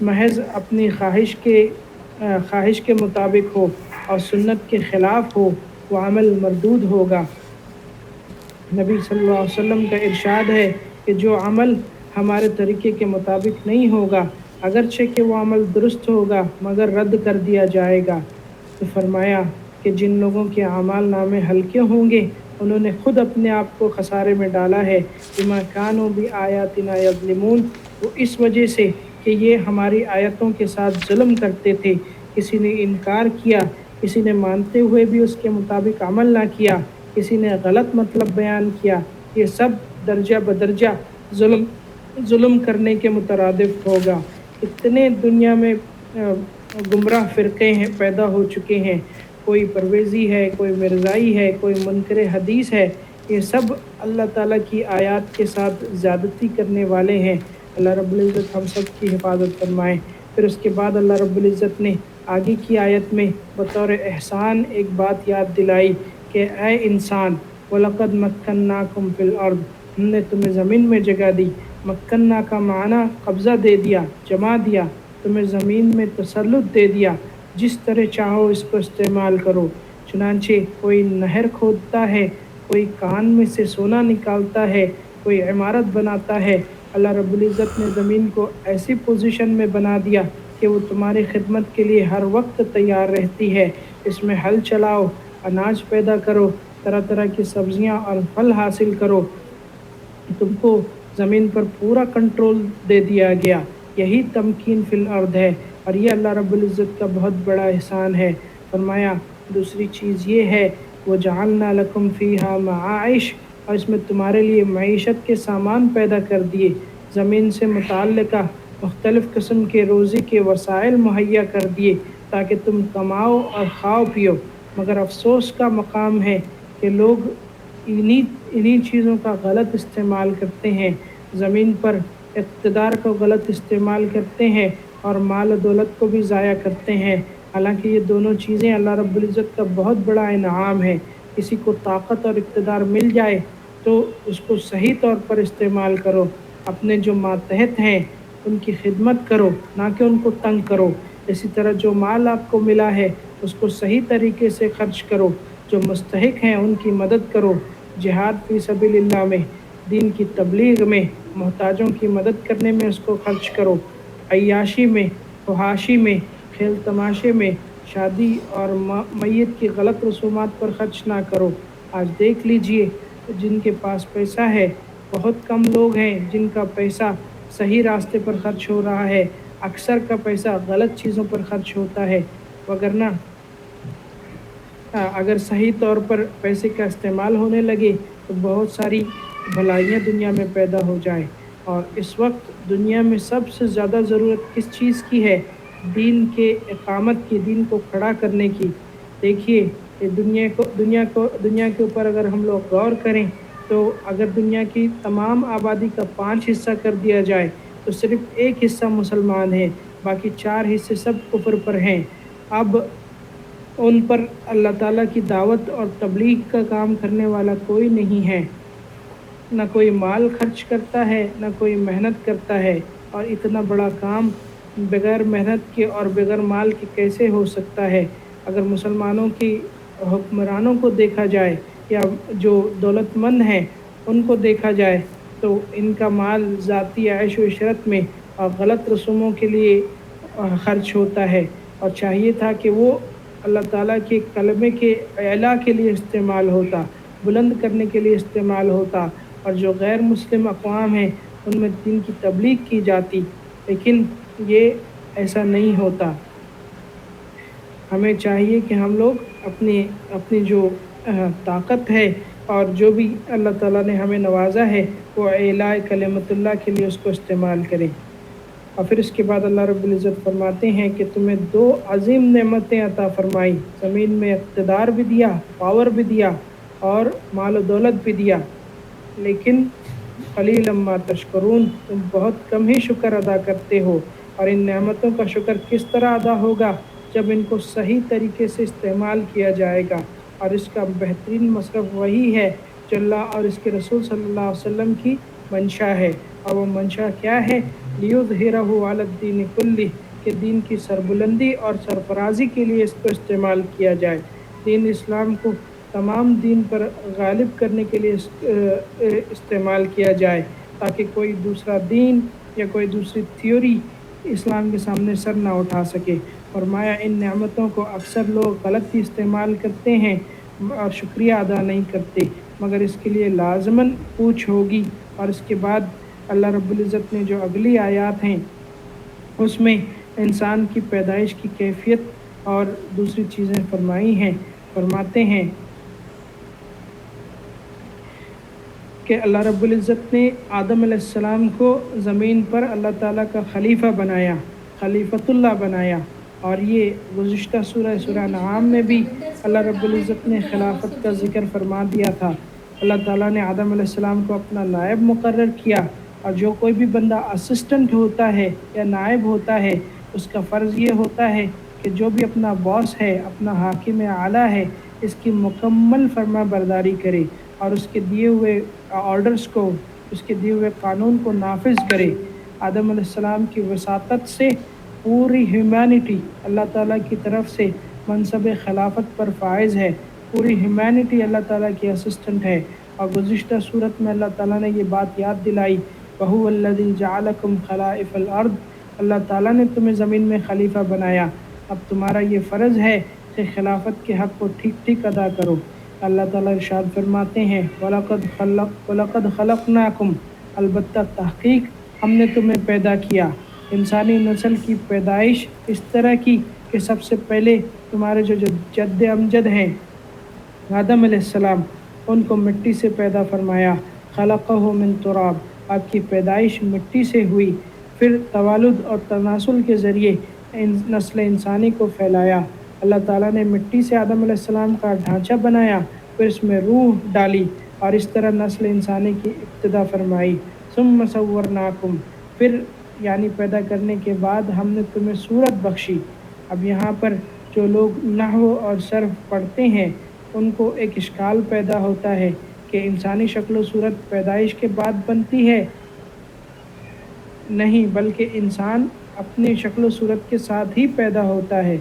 محض اپنی خواہش کے مطابق ہو اور سنت کے خلاف ہو وہ عمل مردود ہوگا۔ نبی صلی اللہ علیہ وسلم کا ارشاد ہے کہ جو عمل ہمارے طریقے کے مطابق نہیں ہوگا اگرچہ کہ وہ عمل درست ہوگا مگر رد کر دیا جائے گا۔ تو فرمایا کہ جن لوگوں کے اعمال نامے ہلکے ہوں گے انہوں نے خود اپنے آپ کو خسارے میں ڈالا ہے، بما کانوا بآیاتنا یظلمون، وہ اس وجہ سے کہ یہ ہماری آیتوں کے ساتھ ظلم کرتے تھے، کسی نے انکار کیا، کسی نے مانتے ہوئے بھی اس کے مطابق عمل نہ کیا، کسی نے غلط مطلب بیان کیا، یہ سب درجہ بدرجہ ظلم کرنے کے مترادف ہوگا۔ اتنے دنیا میں گمراہ فرقے ہیں پیدا ہو چکے ہیں، کوئی پرویزی ہے، کوئی مرزائی ہے، کوئی منکر حدیث ہے، یہ سب اللہ تعالیٰ کی آیات کے ساتھ زیادتی کرنے والے ہیں۔ اللہ رب العزت ہم سب کی حفاظت فرمائے۔ پھر اس کے بعد اللہ رب العزت نے آگے کی آیت میں بطور احسان ایک بات یاد دلائی کہ اے انسان وَلَقَدْ مَكَّنَّاكُمْ فِي الْأَرْضِ، ہم نے تمہیں زمین میں جگہ دی، مکنہ کا معنی قبضہ دے دیا، جما دیا، تمہیں زمین میں تسلط دے دیا، جس طرح چاہو اس کو استعمال کرو۔ چنانچہ کوئی نہر کھودتا ہے، کوئی کان میں سے سونا نکالتا ہے، کوئی عمارت بناتا ہے، اللہ رب العزت نے زمین کو ایسی پوزیشن میں بنا دیا کہ وہ تمہاری خدمت کے لیے ہر وقت تیار رہتی ہے۔ اس میں ہل چلاؤ، اناج پیدا کرو، طرح طرح کی سبزیاں اور پھل حاصل کرو، تم کو زمین پر پورا کنٹرول دے دیا گیا۔ یہی تمکین فی الارض ہے، اور یہ اللہ رب العزت کا بہت بڑا احسان ہے۔ فرمایا دوسری چیز یہ ہے وَجَعَلْنَا لَكُمْ فِيهَا مَعَائِشَ، اور اس میں تمہارے لیے معیشت کے سامان پیدا کر دیے، زمین سے متعلقہ مختلف قسم کے روزی کے وسائل مہیا کر دیے تاکہ تم کماؤ اور کھاؤ پیو، مگر افسوس کا مقام ہے کہ لوگ انہی چیزوں کا غلط استعمال کرتے ہیں۔ زمین پر اقتدار کو غلط استعمال کرتے ہیں اور مال و دولت کو بھی ضائع کرتے ہیں، حالانکہ یہ دونوں چیزیں اللہ رب العزت کا بہت بڑا انعام ہے۔ کسی کو طاقت اور اقتدار مل جائے تو اس کو صحیح طور پر استعمال کرو، اپنے جو ماتحت ہیں ان کی خدمت کرو، نہ کہ ان کو تنگ کرو۔ اسی طرح جو مال آپ کو ملا ہے اس کو صحیح طریقے سے خرچ کرو، جو مستحق ہیں ان کی مدد کرو، جہاد فی سبیل اللہ میں، دین کی تبلیغ میں، محتاجوں کی مدد کرنے میں اس کو خرچ کرو، عیاشی میں، فحاشی میں، کھیل تماشے میں، شادی اور میت کی غلط رسومات پر خرچ نہ کرو۔ آج دیکھ لیجئے جن کے پاس پیسہ ہے، بہت کم لوگ ہیں جن کا پیسہ صحیح راستے پر خرچ ہو رہا ہے، اکثر کا پیسہ غلط چیزوں پر خرچ ہوتا ہے، وگرنہ اگر صحیح طور پر پیسے کا استعمال ہونے لگے تو بہت ساری بھلائیاں دنیا میں پیدا ہو جائیں۔ اور اس وقت دنیا میں سب سے زیادہ ضرورت کس چیز کی ہے؟ دین کے اقامت کی، دین کو کھڑا کرنے کی۔ دیکھیے دنیا کے اوپر اگر ہم لوگ غور کریں تو اگر دنیا کی تمام آبادی کا 5 حصہ کر دیا جائے تو صرف 1 حصہ مسلمان ہیں، باقی 4 حصے سب کفر پر ہیں۔ اب ان پر اللہ تعالیٰ کی دعوت اور تبلیغ کا کام کرنے والا کوئی نہیں ہے، نہ کوئی مال خرچ کرتا ہے، نہ کوئی محنت کرتا ہے، اور اتنا بڑا کام بغیر محنت کے اور بغیر مال کے کیسے ہو سکتا ہے؟ اگر مسلمانوں کی حکمرانوں کو دیکھا جائے یا جو دولت مند ہیں ان کو دیکھا جائے تو ان کا مال ذاتی عیش و عشرت میں اور غلط رسوموں کے لیے خرچ ہوتا ہے، اور چاہیے تھا کہ وہ اللہ تعالیٰ کے کلمے کے اعلاء کے لیے استعمال ہوتا، بلند کرنے کے لیے استعمال ہوتا، اور جو غیر مسلم اقوام ہیں ان میں دین کی تبلیغ کی جاتی، لیکن یہ ایسا نہیں ہوتا۔ ہمیں چاہیے کہ ہم لوگ اپنی جو طاقت ہے اور جو بھی اللہ تعالیٰ نے ہمیں نوازا ہے وہ اعلاء کلمت اللہ کے لیے اس کو استعمال کریں۔ اور پھر اس کے بعد اللہ رب العزت فرماتے ہیں کہ تمہیں 2 عظیم نعمتیں عطا فرمائی، زمین میں اقتدار بھی دیا، پاور بھی دیا، اور مال و دولت بھی دیا، لیکن قلیلا ما تشکرون، تم بہت کم ہی شکر ادا کرتے ہو۔ اور ان نعمتوں کا شکر کس طرح ادا ہوگا؟ جب ان کو صحیح طریقے سے استعمال کیا جائے گا، اور اس کا بہترین مصرف وہی ہے جو اللہ اور اس کے رسول صلی اللہ علیہ وسلم کی منشا ہے، اور وہ منشا کیا ہے؟ لیظہرہ علی الدین کلہ، کہ دین کی سربلندی اور سرفرازی کے لیے اس کو استعمال کیا جائے، دین اسلام کو تمام دین پر غالب کرنے کے لیے استعمال کیا جائے، تاکہ کوئی دوسرا دین یا کوئی دوسری تھیوری اسلام کے سامنے سر نہ اٹھا سکے۔ فرمایا ان نعمتوں کو اکثر لوگ غلط ہی استعمال کرتے ہیں اور شکریہ ادا نہیں کرتے، مگر اس کے لیے لازماً پوچھ ہوگی۔ اور اس کے بعد اللہ رب العزت نے جو اگلی آیات ہیں اس میں انسان کی پیدائش کی کیفیت اور دوسری چیزیں فرمائی ہیں۔ فرماتے ہیں کہ اللہ رب العزت نے آدم علیہ السلام کو زمین پر اللہ تعالیٰ کا خلیفہ بنایا، خلیفۃ اللہ بنایا، اور یہ گزشتہ سورہ انعام میں بھی اللہ رب العزت نے خلافت کا ذکر فرما دیا تھا۔ اللہ تعالیٰ نے آدم علیہ السلام کو اپنا نائب مقرر کیا، اور جو کوئی بھی بندہ اسسٹنٹ ہوتا ہے یا نائب ہوتا ہے اس کا فرض یہ ہوتا ہے کہ جو بھی اپنا باس ہے، اپنا حاکم اعلیٰ ہے، اس کی مکمل فرما برداری کرے اور اس کے دیے ہوئے آرڈرز کو، اس کے دیے ہوئے قانون کو نافذ کرے۔ آدم علیہ السلام کی وساطت سے پوری ہیومینٹی اللہ تعالیٰ کی طرف سے منصب خلافت پر فائز ہے، پوری ہیومینٹی اللہ تعالیٰ کی اسسٹنٹ ہے۔ اور گزشتہ صورت میں اللہ تعالیٰ نے یہ بات یاد دلائی، وَهُوَ الَّذِي جَعَلَكُمْ خَلَائِفَ الْأَرْضِ، اللہ تعالیٰ نے تمہیں زمین میں خلیفہ بنایا، اب تمہارا یہ فرض ہے کہ خلافت کے حق کو ٹھیک ٹھیک ادا کرو۔ اللہ تعالیٰ ارشاد فرماتے ہیں وَلَقَدْ خَلَقْنَاكُمْ، البتہ تحقیق ہم نے تمہیں پیدا کیا۔ انسانی نسل کی پیدائش اس طرح کی کہ سب سے پہلے تمہارے جو جد امجد ہیں آدم علیہ السلام، ان کو مٹی سے پیدا فرمایا، خَلَقَهُ مِن تُرَاب، آپ کی پیدائش مٹی سے ہوئی، پھر توالد اور تناسل کے ذریعے نسل انسانی کو پھیلایا۔ اللہ تعالیٰ نے مٹی سے آدم علیہ السلام کا ڈھانچہ بنایا، پھر اس میں روح ڈالی، اور اس طرح نسل انسانی کی ابتدا فرمائی۔ ثم صورناکم، پھر یعنی پیدا کرنے کے بعد ہم نے تمہیں صورت بخشی۔ اب یہاں پر جو لوگ نحو اور صرف پڑھتے ہیں ان کو ایک اشکال پیدا ہوتا ہے کہ انسانی شکل و صورت پیدائش کے بعد بنتی ہے؟ نہیں، بلکہ انسان اپنی شکل و صورت کے ساتھ ہی پیدا ہوتا ہے۔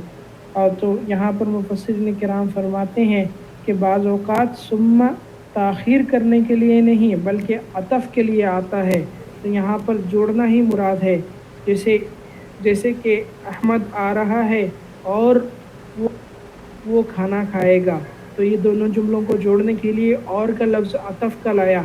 اور تو یہاں پر مفسرین کرام فرماتے ہیں کہ بعض اوقات ثم تاخیر کرنے کے لیے نہیں بلکہ عطف کے لیے آتا ہے، تو یہاں پر جوڑنا ہی مراد ہے۔ جیسے کہ احمد آ رہا ہے اور وہ کھانا کھائے گا، تو یہ دونوں جملوں کو جوڑنے کے لیے اور کا لفظ عطف کا لایا،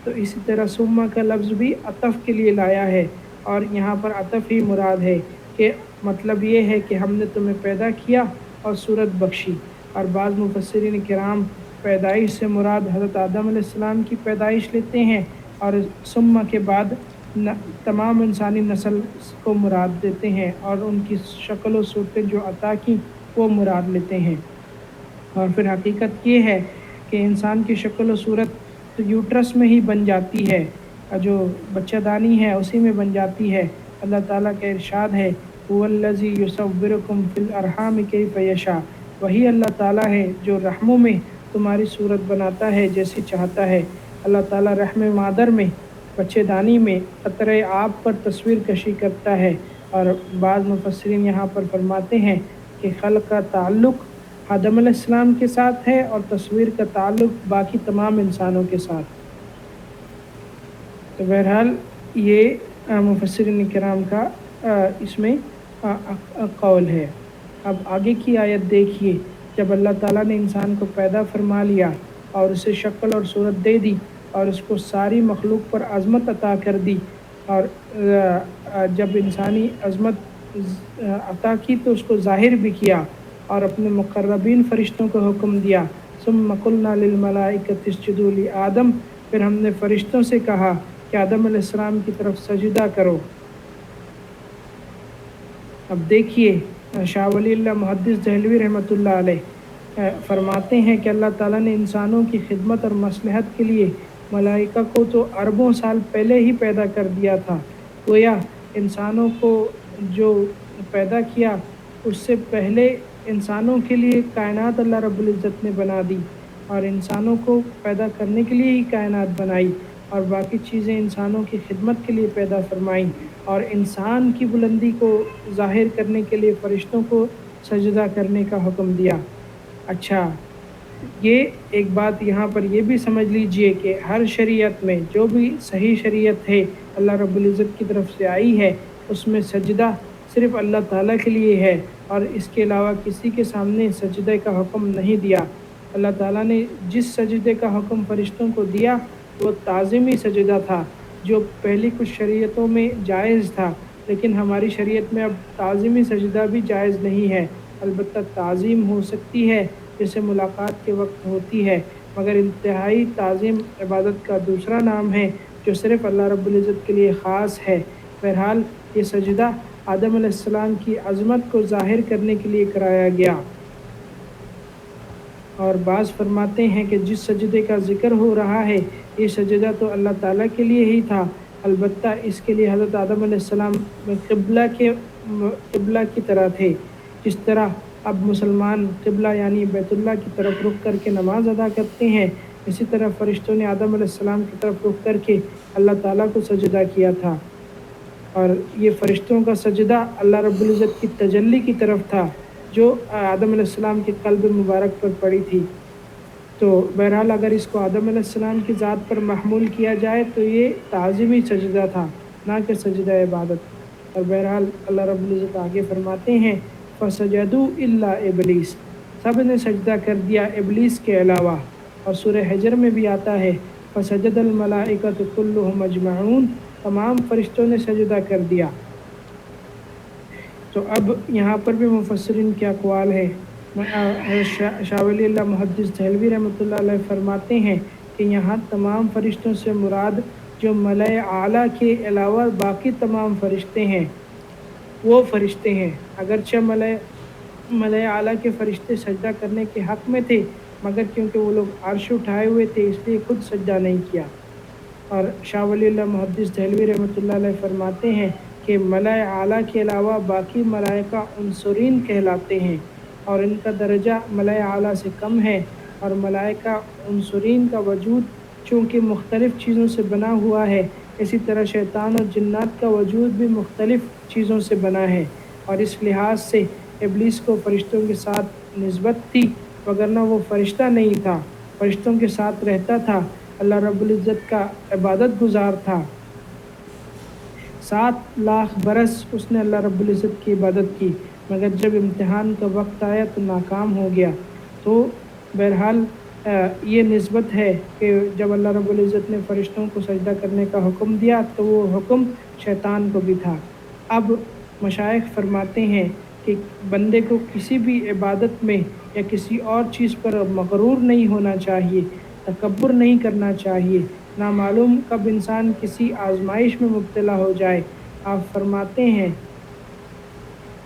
تو اسی طرح ثم کا لفظ بھی عطف کے لیے لایا ہے، اور یہاں پر عطف ہی مراد ہے کہ مطلب یہ ہے کہ ہم نے تمہیں پیدا کیا اور صورت بخشی۔ اور بعض مفسرین کرام پیدائش سے مراد حضرت آدم علیہ السلام کی پیدائش لیتے ہیں، اور ثم کے بعد تمام انسانی نسل کو مراد دیتے ہیں، اور ان کی شکل و صورتیں جو عطا کی وہ مراد لیتے ہیں۔ اور پھر حقیقت یہ ہے کہ انسان کی شکل و صورت تو یوٹرس میں ہی بن جاتی ہے، جو بچہ دانی ہے اسی میں بن جاتی ہے۔ اللہ تعالیٰ کا ارشاد ہے هو الذی یصورکم فی الارحام کیف یشاء، وہی اللہ تعالیٰ ہے جو رحموں میں تمہاری صورت بناتا ہے جیسی چاہتا ہے۔ اللہ تعالیٰ رحم مادر میں، بچے دانی میں قطرہ آب پر تصویر کشی کرتا ہے۔ اور بعض مفسرین یہاں پر فرماتے ہیں کہ خلق کا تعلق آدم علیہ السلام کے ساتھ ہے اور تصویر کا تعلق باقی تمام انسانوں کے ساتھ۔ تو بہرحال یہ مفسرین کرام کا اس میں قول ہے۔ اب آگے کی آیت دیکھیے، جب اللہ تعالیٰ نے انسان کو پیدا فرما لیا اور اسے شکل اور صورت دے دی اور اس کو ساری مخلوق پر عظمت عطا کر دی، اور جب انسانی عظمت عطا کی تو اس کو ظاہر بھی کیا اور اپنے مقربین فرشتوں کو حکم دیا، ثم قلنا للملائکۃ اسجدوا لآدم، پھر ہم نے فرشتوں سے کہا کہ آدم علیہ السلام کی طرف سجدہ کرو۔ اب دیکھیے شاہ ولی اللہ محدث دہلوی رحمۃ اللہ علیہ فرماتے ہیں کہ اللہ تعالیٰ نے انسانوں کی خدمت اور مصلحت کے لیے ملائکہ کو تو اربوں سال پہلے ہی پیدا کر دیا تھا۔ گویا انسانوں کو جو پیدا کیا اس سے پہلے انسانوں کے لیے کائنات اللہ رب العزت نے بنا دی، اور انسانوں کو پیدا کرنے کے لیے ہی کائنات بنائی، اور باقی چیزیں انسانوں کی خدمت کے لیے پیدا فرمائیں، اور انسان کی بلندی کو ظاہر کرنے کے لیے فرشتوں کو سجدہ کرنے کا حکم دیا۔ اچھا، یہ ایک بات یہاں پر یہ بھی سمجھ لیجئے کہ ہر شریعت میں جو بھی صحیح شریعت ہے اللہ رب العزت کی طرف سے آئی ہے، اس میں سجدہ صرف اللہ تعالیٰ کے لیے ہے، اور اس کے علاوہ کسی کے سامنے سجدے کا حکم نہیں دیا۔ اللہ تعالیٰ نے جس سجدے کا حکم فرشتوں کو دیا وہ تعظیمی سجدہ تھا، جو پہلی کچھ شریعتوں میں جائز تھا، لیکن ہماری شریعت میں اب تعظیمی سجدہ بھی جائز نہیں ہے۔ البتہ تعظیم ہو سکتی ہے جیسے ملاقات کے وقت ہوتی ہے، مگر انتہائی تعظیم عبادت کا دوسرا نام ہے جو صرف اللہ رب العزت کے لیے خاص ہے۔ بہرحال یہ سجدہ آدم علیہ السلام کی عظمت کو ظاہر کرنے کے لیے کرایا گیا، اور بعض فرماتے ہیں کہ جس سجدے کا ذکر ہو رہا ہے یہ سجدہ تو اللہ تعالیٰ کے لیے ہی تھا، البتہ اس کے لیے حضرت آدم علیہ السلام قبلہ کی طرح تھے۔ جس طرح اب مسلمان قبلہ یعنی بیت اللہ کی طرف رخ کر کے نماز ادا کرتے ہیں، اسی طرح فرشتوں نے آدم علیہ السلام کی طرف رخ کر کے اللہ تعالیٰ کو سجدہ کیا تھا، اور یہ فرشتوں کا سجدہ اللہ رب العزت کی تجلی کی طرف تھا جو آدم علیہ السلام کے قلب مبارک پر پڑی تھی۔ تو بہرحال اگر اس کو آدم علیہ السلام کی ذات پر محمول کیا جائے تو یہ تعظیمی سجدہ تھا، نہ کہ سجدہ عبادت۔ اور بہرحال اللہ رب العزت آگے فرماتے ہیں فَسَجَدُوا إِلَّا إِبْلِيسَ، سب نے سجدہ کر دیا ابلیس کے علاوہ۔ اور سورہ حجر میں بھی آتا ہے فَسَجَدَ الْمَلَائِكَةُ كُلُّهُمْ أَجْمَعُونَ، تمام فرشتوں نے سجدہ کر دیا۔ تو اب یہاں پر بھی مفسرین کے اقوال ہے۔ شاہ ولی اللہ محدث دہلوی رحمۃ اللہ علیہ فرماتے ہیں کہ یہاں تمام فرشتوں سے مراد جو ملائے اعلیٰ کے علاوہ باقی تمام فرشتے ہیں وہ فرشتے ہیں، اگرچہ ملائے اعلیٰ کے فرشتے سجدہ کرنے کے حق میں تھے، مگر کیونکہ وہ لوگ عرش اٹھائے ہوئے تھے اس لیے خود سجدہ نہیں کیا۔ اور شاہ ولی اللہ محدث دہلوی رحمۃ اللہ علیہ فرماتے ہیں کہ ملائے اعلیٰ کے علاوہ باقی ملائکہ عنصرین کہلاتے ہیں، اور ان کا درجہ ملائے اعلیٰ سے کم ہے، اور ملائکہ عنصرین کا وجود چونکہ مختلف چیزوں سے بنا ہوا ہے، اسی طرح شیطان اور جنات کا وجود بھی مختلف چیزوں سے بنا ہے، اور اس لحاظ سے ابلیس کو فرشتوں کے ساتھ نسبت تھی، وگرنہ وہ فرشتہ نہیں تھا، فرشتوں کے ساتھ رہتا تھا، اللہ رب العزت کا عبادت گزار تھا۔ 7 لاکھ برس اس نے اللہ رب العزت کی عبادت کی، مگر جب امتحان کا وقت آیا تو ناکام ہو گیا۔ تو بہرحال یہ نسبت ہے کہ جب اللہ رب العزت نے فرشتوں کو سجدہ کرنے کا حکم دیا تو وہ حکم شیطان کو بھی تھا۔ اب مشائخ فرماتے ہیں کہ بندے کو کسی بھی عبادت میں یا کسی اور چیز پر مغرور نہیں ہونا چاہیے، تکبر نہیں کرنا چاہیے، نامعلوم کب انسان کسی آزمائش میں مبتلا ہو جائے۔ آپ فرماتے ہیں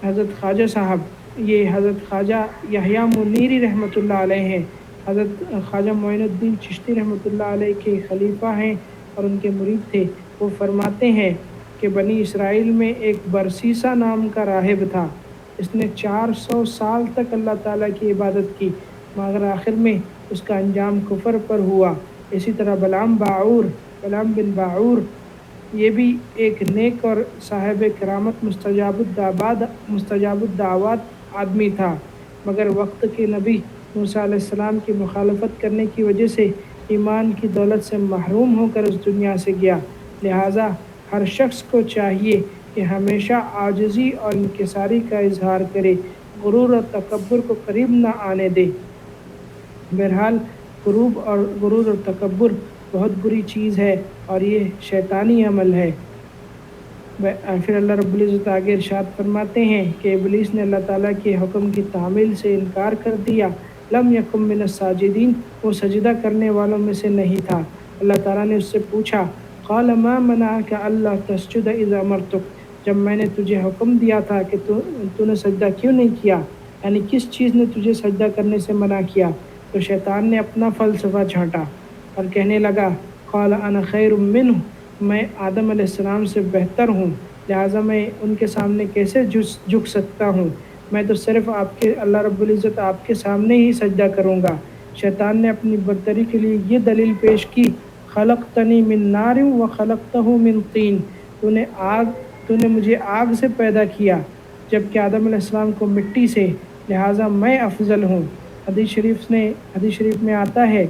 حضرت خواجہ صاحب، یہ حضرت خواجہ یحییٰ منیری رحمۃ اللہ علیہ ہیں، حضرت خواجہ معین الدین چشتی رحمۃ اللہ علیہ کے خلیفہ ہیں اور ان کے مرید تھے۔ وہ فرماتے ہیں کہ بنی اسرائیل میں ایک برسیسا نام کا راہب تھا، اس نے 400 سال تک اللہ تعالیٰ کی عبادت کی، مگر آخر میں اس کا انجام کفر پر ہوا۔ اسی طرح بلعام بن باعور یہ بھی ایک نیک اور صاحب کرامت مستجاب الدعوات آدمی تھا، مگر وقت کے نبی موسیٰ علیہ السلام کی مخالفت کرنے کی وجہ سے ایمان کی دولت سے محروم ہو کر اس دنیا سے گیا۔ لہٰذا ہر شخص کو چاہیے کہ ہمیشہ عاجزی اور انکساری کا اظہار کرے، غرور اور تکبر کو قریب نہ آنے دے۔ بہرحال غرور اور تکبر بہت بری چیز ہے اور یہ شیطانی عمل ہے۔ پھر اللہ رب العزت آگے ارشاد فرماتے ہیں کہ ابلیس نے اللہ تعالیٰ کے حکم کی تعمیل سے انکار کر دیا، لم یکن من الساجدین، وہ سجدہ کرنے والوں میں سے نہیں تھا۔ اللہ تعالیٰ نے اس سے پوچھا، قال ما منعک الا تسجد اذ امرتک، جب میں نے تجھے حکم دیا تھا کہ تو نے سجدہ کیوں نہیں کیا، یعنی کس چیز نے تجھے سجدہ کرنے سے منع کیا؟ تو شیطان نے اپنا فلسفہ چھانٹا اور کہنے لگا، قال انا خیر منہ، میں آدم علیہ السلام سے بہتر ہوں، لہٰذا میں ان کے سامنے کیسے جھک سکتا ہوں، میں تو صرف اللہ رب العزت آپ کے سامنے ہی سجدہ کروں گا۔ شیطان نے اپنی برتری کے لیے یہ دلیل پیش کی، خلقتنی من نار و خلقتہ من طین، تو نے مجھے آگ سے پیدا کیا جبکہ آدم علیہ السلام کو مٹی سے، لہٰذا میں افضل ہوں۔ حدیث شریف میں آتا ہے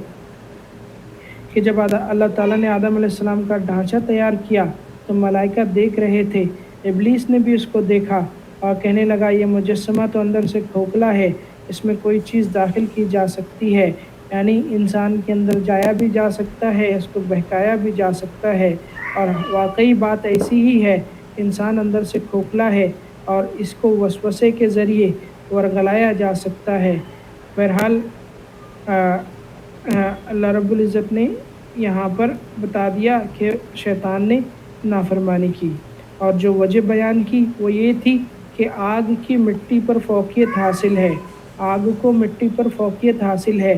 کہ جب اللہ تعالیٰ نے آدم علیہ السلام کا ڈھانچہ تیار کیا تو ملائکہ دیکھ رہے تھے، ابلیس نے بھی اس کو دیکھا اور کہنے لگا، یہ مجسمہ تو اندر سے کھوکھلا ہے، اس میں کوئی چیز داخل کی جا سکتی ہے، یعنی انسان کے اندر جایا بھی جا سکتا ہے، اس کو بہکایا بھی جا سکتا ہے، اور واقعی بات ایسی ہی ہے، انسان اندر سے کھوکھلا ہے اور اس کو وسوسے کے ذریعے ورگلایا جا سکتا ہے۔ بہرحال اللہ رب العزت نے یہاں پر بتا دیا کہ شیطان نے نافرمانی کی، اور جو وجہ بیان کی وہ یہ تھی کہ آگ کی مٹی پر فوقیت حاصل ہے، آگ کو مٹی پر فوقیت حاصل ہے،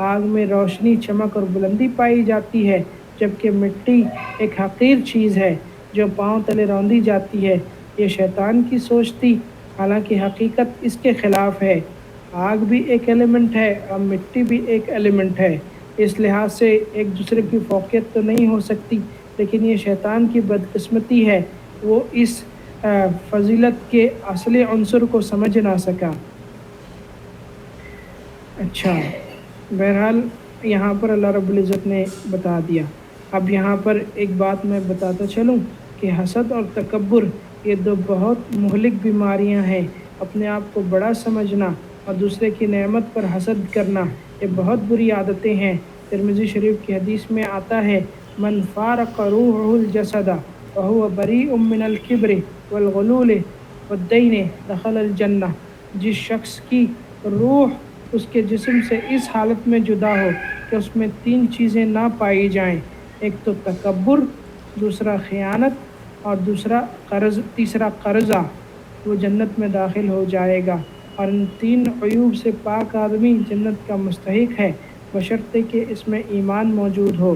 آگ میں روشنی، چمک اور بلندی پائی جاتی ہے، جبکہ مٹی ایک حقیر چیز ہے جو پاؤں تلے روندی جاتی ہے۔ یہ شیطان کی سوچ تھی، حالانکہ حقیقت اس کے خلاف ہے، آگ بھی ایک ایلیمنٹ ہے اور مٹی بھی ایک ایلیمنٹ ہے، اس لحاظ سے ایک دوسرے کی فوقیت تو نہیں ہو سکتی، لیکن یہ شیطان کی بدقسمتی ہے، وہ اس فضیلت کے اصلی عنصر کو سمجھ نہ سکا۔ اچھا، بہرحال یہاں پر اللہ رب العزت نے بتا دیا۔ اب یہاں پر ایک بات میں بتاتا چلوں کہ حسد اور تکبر یہ دو بہت مہلک بیماریاں ہیں۔ اپنے آپ کو بڑا سمجھنا اور دوسرے کی نعمت پر حسد کرنا یہ بہت بری عادتیں ہیں۔ ترمذی شریف کی حدیث میں آتا ہے، من فارق روحہ الجسد وہو بریء من الکبر والغلول والدین دخل الجنہ، جس شخص کی روح اس کے جسم سے اس حالت میں جدا ہو کہ اس میں 3 چیزیں نہ پائی جائیں، ایک تو تکبر، دوسرا خیانت اور تیسرا قرضہ، وہ جنت میں داخل ہو جائے گا۔ اور ان 3 عیوب سے پاک آدمی جنت کا مستحق ہے، بشرطے کہ اس میں ایمان موجود ہو۔